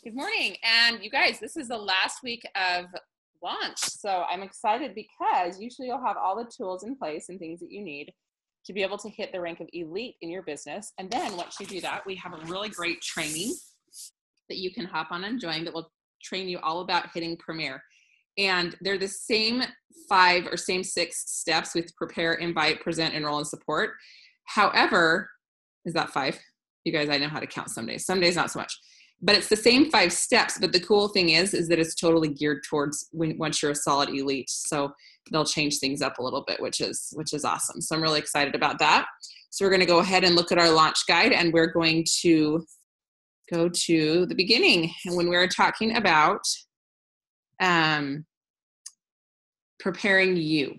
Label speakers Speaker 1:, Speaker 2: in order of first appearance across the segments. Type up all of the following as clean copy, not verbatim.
Speaker 1: Good morning. And you guys, this is the last week of launch. So I'm excited because usually you'll have all the tools in place and things that you need to be able to hit the rank of elite in your business. And then once you do that, we have a really great training that you can hop on and join that will train you all about hitting Premier. And they're the same 5 or same 6 steps with prepare, invite, present, enroll, and support. However, is that 5? You guys, I know how to count some days not so much. But it's the same 5 steps. But the cool thing is that it's totally geared towards once you're a solid elite. So they'll change things up a little bit, which is awesome. So I'm really excited about that. So we're going to go ahead and look at our launch guide, and we're going to go to the beginning. And when we're talking about preparing you.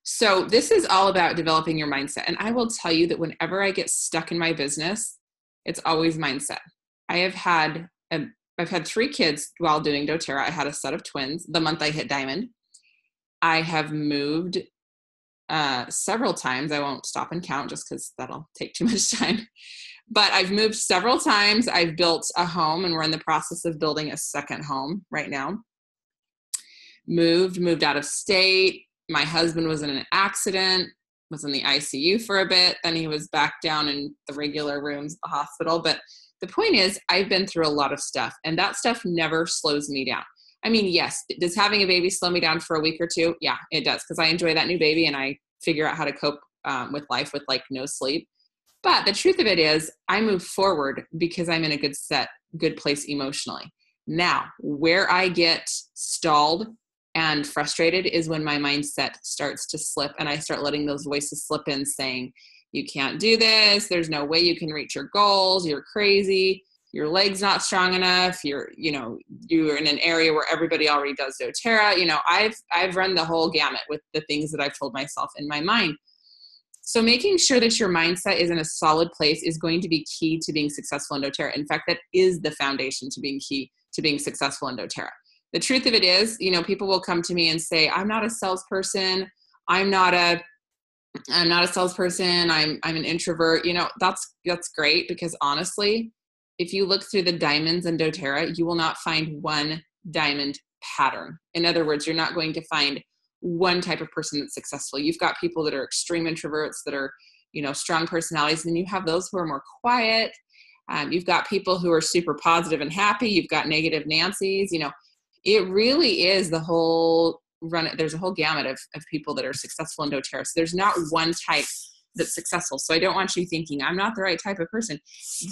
Speaker 1: So this is all about developing your mindset. And I will tell you that whenever I get stuck in my business, it's always mindset. I've had 3 kids while doing doTERRA. I had a set of twins the month I hit Diamond. I have moved several times. I won't stop and count just because that'll take too much time. But I've moved several times. I've built a home, and we're in the process of building a second home right now. Moved out of state. My husband was in an accident, was in the ICU for a bit. Then he was back down in the regular rooms at the hospital. But the point is, I've been through a lot of stuff, and that stuff never slows me down. I mean, yes, does having a baby slow me down for a week or two? Yeah, it does, because I enjoy that new baby and I figure out how to cope with life with like no sleep. But the truth of it is, I move forward because I'm in a good place emotionally. Now, where I get stalled and frustrated is when my mindset starts to slip and I start letting those voices slip in saying, you can't do this. There's no way you can reach your goals. You're crazy. Your leg's not strong enough. You're in an area where everybody already does doTERRA. I've run the whole gamut with the things that I've told myself in my mind. So making sure that your mindset is in a solid place is going to be key to being successful in doTERRA. In fact, that is the foundation to being key to being successful in doTERRA. The truth of it is, people will come to me and say, I'm not a salesperson. I'm not a salesperson. I'm an introvert. That's great, because honestly, if you look through the diamonds in doTERRA, you will not find one diamond pattern. In other words, you're not going to find one type of person that's successful. You've got people that are extreme introverts that are, strong personalities. And then you have those who are more quiet. You've got people who are super positive and happy. You've got negative Nancy's. It really is the whole run. There's a whole gamut of people that are successful in doTERRA. So there's not one type that's successful. So I don't want you thinking I'm not the right type of person.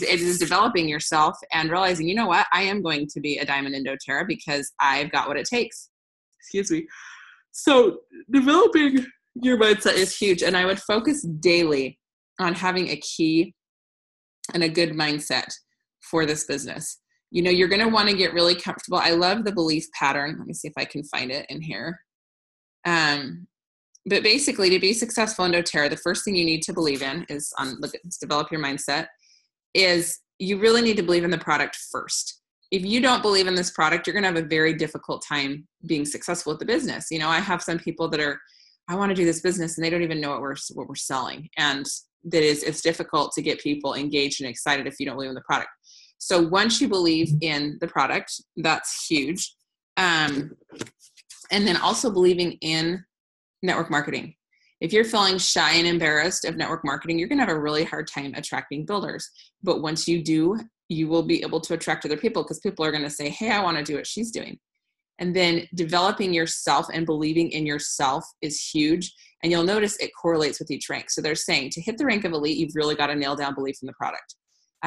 Speaker 1: It is developing yourself and realizing, you know what, I am going to be a diamond in doTERRA because I've got what it takes. Excuse me. So developing your mindset is huge. And I would focus daily on having a key and a good mindset for this business. You're going to want to get really comfortable. I love the belief pattern. Let me see if I can find it in here. But basically, to be successful in doTERRA, the first thing you need to believe in is develop your mindset, is you really need to believe in the product first. If you don't believe in this product, you're going to have a very difficult time being successful with the business. I have some people that are, I want to do this business, and they don't even know what we're selling. And it's difficult to get people engaged and excited if you don't believe in the product. So once you believe in the product, that's huge. And then also believing in network marketing. If you're feeling shy and embarrassed of network marketing, you're going to have a really hard time attracting builders. But once you do, you will be able to attract other people, because people are going to say, hey, I want to do what she's doing. And then developing yourself and believing in yourself is huge. And you'll notice it correlates with each rank. So they're saying to hit the rank of elite, you've really got to nail down belief in the product.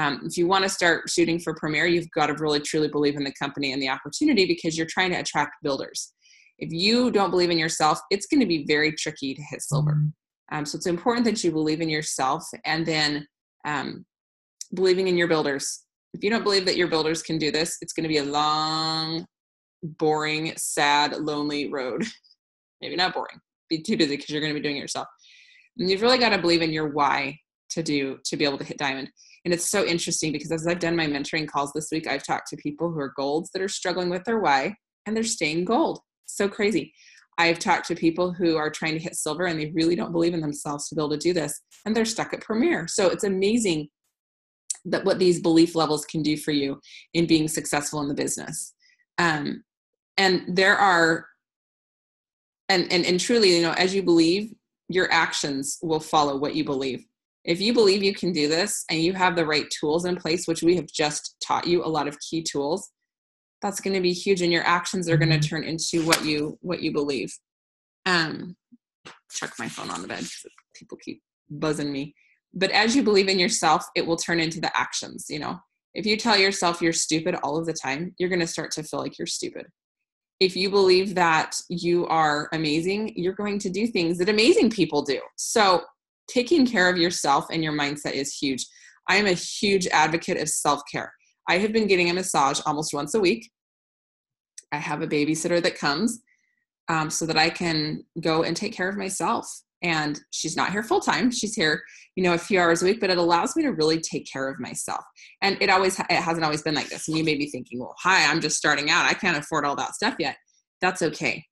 Speaker 1: If you want to start shooting for Premier, you've got to really truly believe in the company and the opportunity, because you're trying to attract builders. If you don't believe in yourself, it's going to be very tricky to hit silver. So it's important that you believe in yourself, and then believing in your builders. If you don't believe that your builders can do this, it's going to be a long, boring, sad, lonely road. Maybe not boring. Be too busy because you're going to be doing it yourself. And you've really got to believe in your why to be able to hit diamond. And it's so interesting, because as I've done my mentoring calls this week, I've talked to people who are golds that are struggling with their why, and they're staying gold. So crazy. I've talked to people who are trying to hit silver, and they really don't believe in themselves to be able to do this, and they're stuck at Premier. So it's amazing that what these belief levels can do for you in being successful in the business. And there are, and truly, you know, as you believe, your actions will follow what you believe. If you believe you can do this and you have the right tools in place, which we have just taught you a lot of key tools, that's going to be huge. And your actions are going to turn into what you believe. Check my phone on the bed because people keep buzzing me. But as you believe in yourself, it will turn into the actions. You know, if you tell yourself you're stupid all of the time, you're going to start to feel like you're stupid. If you believe that you are amazing, you're going to do things that amazing people do. So taking care of yourself and your mindset is huge. I am a huge advocate of self-care. I have been getting a massage almost once a week. I have a babysitter that comes so that I can go and take care of myself. And she's not here full time. She's here, you know, a few hours a week, but it allows me to really take care of myself. And it hasn't always been like this. And you may be thinking, well, hi, I'm just starting out. I can't afford all that stuff yet. That's okay.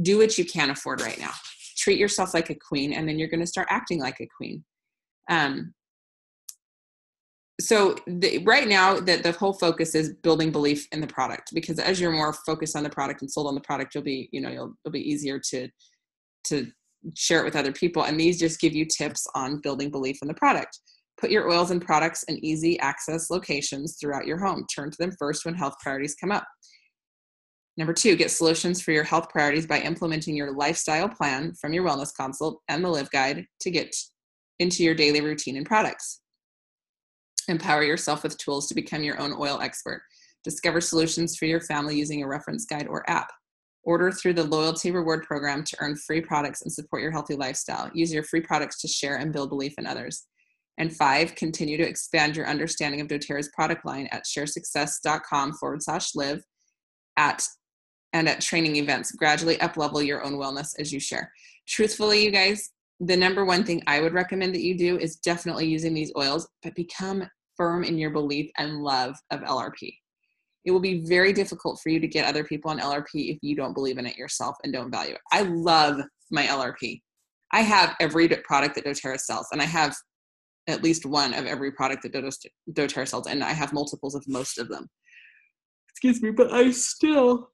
Speaker 1: Do what you can afford right now. Treat yourself like a queen, and then you're going to start acting like a queen. So right now that the whole focus is building belief in the product, because as you're more focused on the product and sold on the product, you'll be easier to share it with other people. And these just give you tips on building belief in the product. Put your oils and products in easy access locations throughout your home. Turn to them first when health priorities come up. Number 2, get solutions for your health priorities by implementing your lifestyle plan from your wellness consult and the Live Guide to get into your daily routine and products. Empower yourself with tools to become your own oil expert. Discover solutions for your family using a reference guide or app. Order through the Loyalty Reward Program to earn free products and support your healthy lifestyle. Use your free products to share and build belief in others. And 5, continue to expand your understanding of doTERRA's product line at sharesuccess.com/live and at training events. Gradually up-level your own wellness as you share. Truthfully, you guys, the number one thing I would recommend that you do is definitely using these oils, but become firm in your belief and love of LRP. It will be very difficult for you to get other people on LRP if you don't believe in it yourself and don't value it. I love my LRP. I have every product that doTERRA sells, and I have at least one of every product that doTERRA sells, and I have multiples of most of them. Excuse me, but I still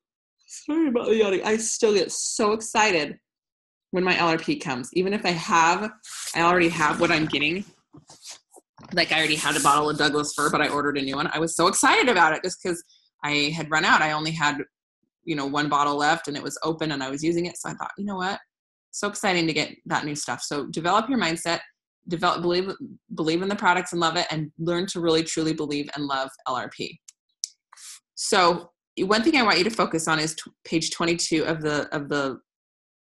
Speaker 1: get so excited when my LRP comes. Even if I already have what I'm getting. Like I already had a bottle of Douglas Fir, but I ordered a new one. I was so excited about it just because I had run out. I only had, one bottle left and it was open and I was using it. So I thought, you know what? So exciting to get that new stuff. So develop your mindset, believe in the products and love it, and learn to really, truly believe and love LRP. So one thing I want you to focus on is page 22 of the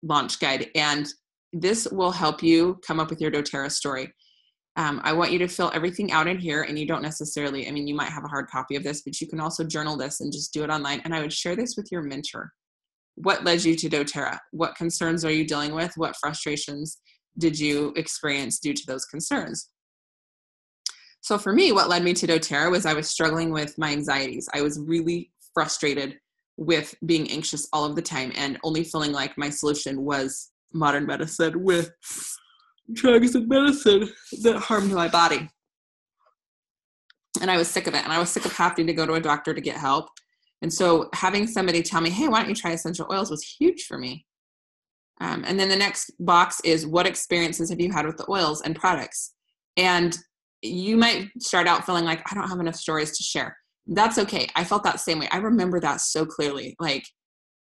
Speaker 1: launch guide. And this will help you come up with your doTERRA story. I want you to fill everything out in here, and you don't necessarily, you might have a hard copy of this, but you can also journal this and just do it online. And I would share this with your mentor. What led you to doTERRA? What concerns are you dealing with? What frustrations did you experience due to those concerns? So for me, what led me to doTERRA was I was struggling with my anxieties. I was really frustrated with being anxious all of the time and only feeling like my solution was modern medicine with drugs and medicine that harmed my body. And I was sick of it. And I was sick of having to go to a doctor to get help. And so having somebody tell me, hey, why don't you try essential oils, was huge for me. And then the next box is, what experiences have you had with the oils and products? And you might start out feeling like, I don't have enough stories to share. That's okay. I felt that same way. I remember that so clearly. Like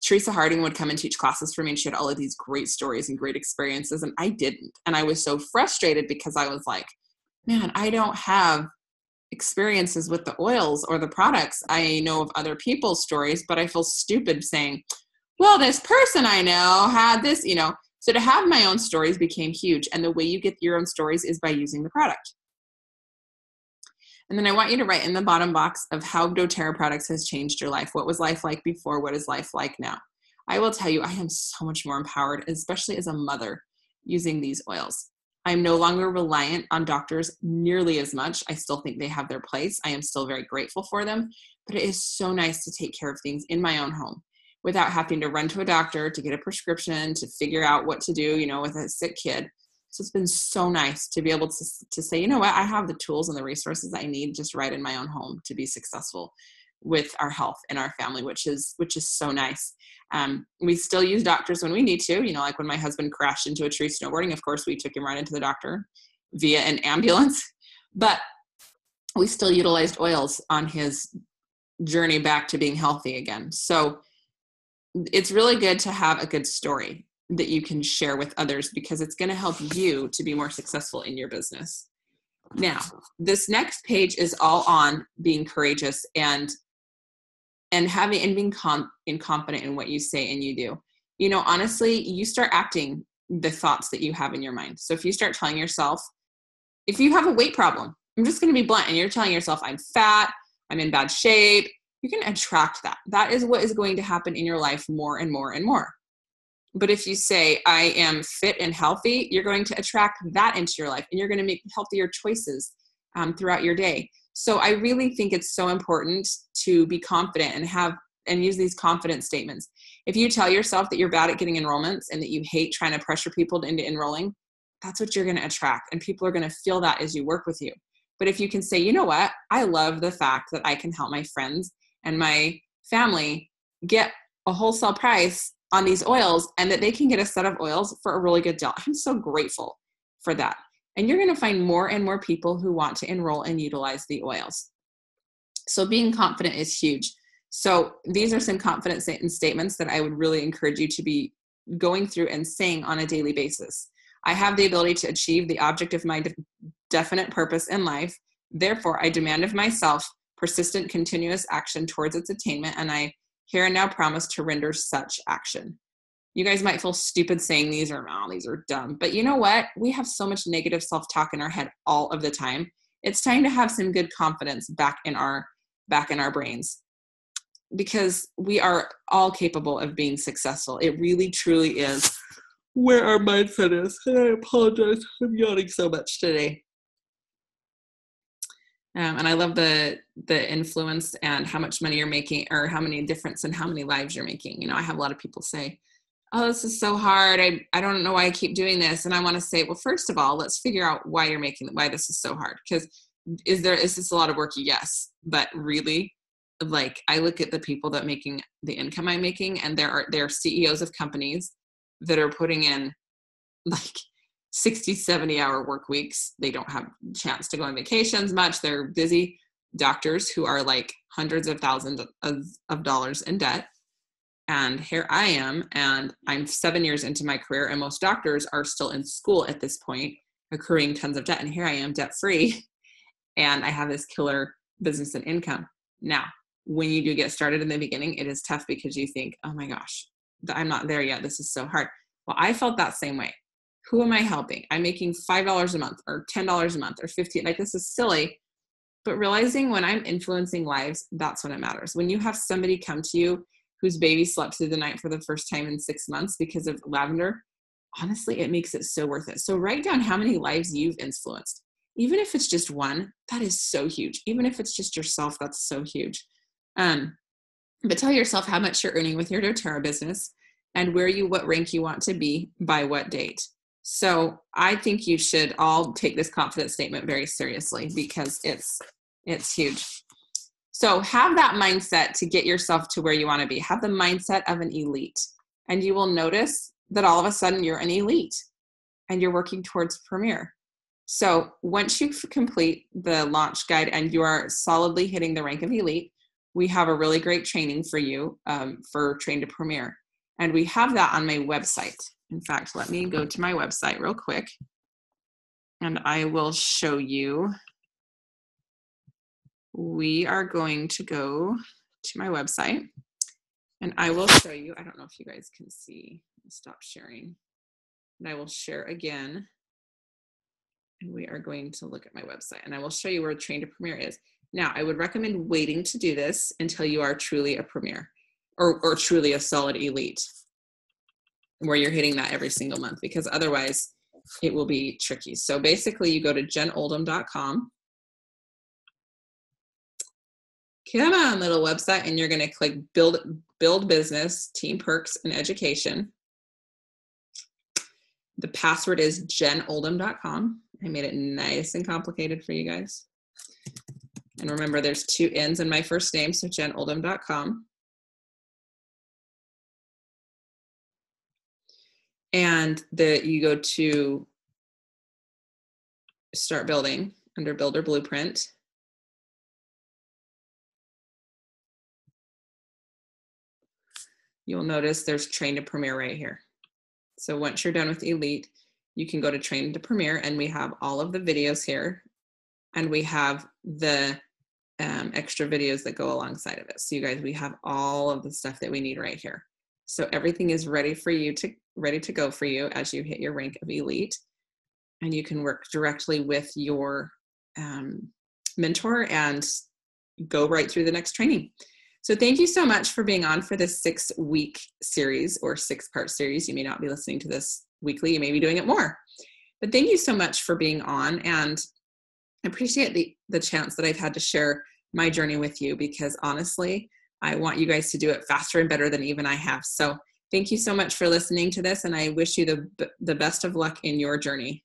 Speaker 1: Teresa Harding would come and teach classes for me, and she had all of these great stories and great experiences, and I didn't. And I was so frustrated because I was like, man, I don't have experiences with the oils or the products. I know of other people's stories, but I feel stupid saying, well, this person I know had this, So to have my own stories became huge. And the way you get your own stories is by using the product. And then I want you to write in the bottom box of how doTERRA products has changed your life. What was life like before? What is life like now? I will tell you, I am so much more empowered, especially as a mother, using these oils. I'm no longer reliant on doctors nearly as much. I still think they have their place. I am still very grateful for them, but it is so nice to take care of things in my own home without having to run to a doctor to get a prescription, to figure out what to do, with a sick kid. So it's been so nice to be able to say, you know what, I have the tools and the resources I need just right in my own home to be successful with our health and our family, which is so nice. We still use doctors when we need to, like when my husband crashed into a tree snowboarding, of course we took him right into the doctor via an ambulance, but we still utilized oils on his journey back to being healthy again. So it's really good to have a good story that you can share with others, because it's going to help you to be more successful in your business. Now, this next page is all on being courageous and being confident in what you say and you do. Honestly, you start acting the thoughts that you have in your mind. So if you start telling yourself, if you have a weight problem, I'm just going to be blunt, and you're telling yourself, I'm fat, I'm in bad shape, you're going to attract that. That is what is going to happen in your life more and more and more. But if you say, I am fit and healthy, you're going to attract that into your life, and you're going to make healthier choices throughout your day. So I really think it's so important to be confident and use these confidence statements. If you tell yourself that you're bad at getting enrollments and that you hate trying to pressure people into enrolling, that's what you're going to attract. And people are going to feel that as you work with you. But if you can say, you know what, I love the fact that I can help my friends and my family get a wholesale price on these oils, and that they can get a set of oils for a really good deal. I'm so grateful for that. And you're going to find more and more people who want to enroll and utilize the oils. So being confident is huge. So these are some confidence statements that I would really encourage you to be going through and saying on a daily basis. I have the ability to achieve the object of my definite purpose in life. Therefore, I demand of myself persistent, continuous action towards its attainment, and I here and now promise to render such action. You guys might feel stupid saying these, or oh, these are dumb, but you know what? We have so much negative self-talk in our head all of the time. It's time to have some good confidence back in our brains, because we are all capable of being successful. It really, truly is where our mindset is. And I apologize, I'm yawning so much today. And I love the influence and how much money you're making, or how many difference and how many lives you're making. I have a lot of people say, oh, this is so hard. I don't know why I keep doing this. And I want to say, well, first of all, let's figure out why this is so hard. Because is this a lot of work? Yes. But really, like, I look at the people that making the income I'm making, and there are CEOs of companies that are putting in like 60, 70 hour work weeks. They don't have a chance to go on vacations much. They're busy. Doctors who are like hundreds of thousands of dollars in debt. And here I am, and I'm 7 years into my career, and most doctors are still in school at this point, accruing tons of debt. And here I am, debt free, and I have this killer business and income. Now, when you do get started in the beginning, it is tough, because you think, oh my gosh, I'm not there yet. This is so hard. Well, I felt that same way. Who am I helping? I'm making $5 a month or $10 a month or $15. Like, this is silly. But realizing when I'm influencing lives, that's when it matters. When you have somebody come to you whose baby slept through the night for the first time in 6 months because of lavender, honestly, it makes it so worth it. So write down how many lives you've influenced. Even if it's just one, that is so huge. Even if it's just yourself, that's so huge. But tell yourself how much you're earning with your doTERRA business, and what rank you want to be by what date. So I think you should all take this confidence statement very seriously, because it's huge. So have that mindset to get yourself to where you want to be. Have the mindset of an elite, and you will notice that all of a sudden you're an elite and you're working towards Premier. So once you complete the launch guide and you are solidly hitting the rank of elite, we have a really great training for you for Train to Premier. And we have that on my website. In fact, let me go to my website real quick, and I will show you. We are going to go to my website, and I will show you. I don't know if you guys can see. I'll stop sharing. And I will share again. And we are going to look at my website, and I will show you where Train to Premier is. Now, I would recommend waiting to do this until you are truly a Premier, or truly a solid elite, where you're hitting that every single month, because otherwise it will be tricky. So basically you go to jenoldham.com. Come on, little website, and you're going to click build business, team perks, and education. The password is jenoldham.com. I made it nice and complicated for you guys. And remember, there's 2 N's in my first name, so jenoldham.com. And you go to Start Building under Builder Blueprint. You'll notice there's Train to Premier right here. So once you're done with Elite, you can go to Train to Premier, and we have all of the videos here, and we have the extra videos that go alongside of it. So you guys, we have all of the stuff that we need right here. So everything is ready to go for you as you hit your rank of Elite, and you can work directly with your mentor and go right through the next training. So thank you so much for being on for this 6-week series or 6-part series. You may not be listening to this weekly, you may be doing it more, but thank you so much for being on, and I appreciate the chance that I've had to share my journey with you, because honestly, I want you guys to do it faster and better than even I have. So thank you so much for listening to this, and I wish you the best of luck in your journey.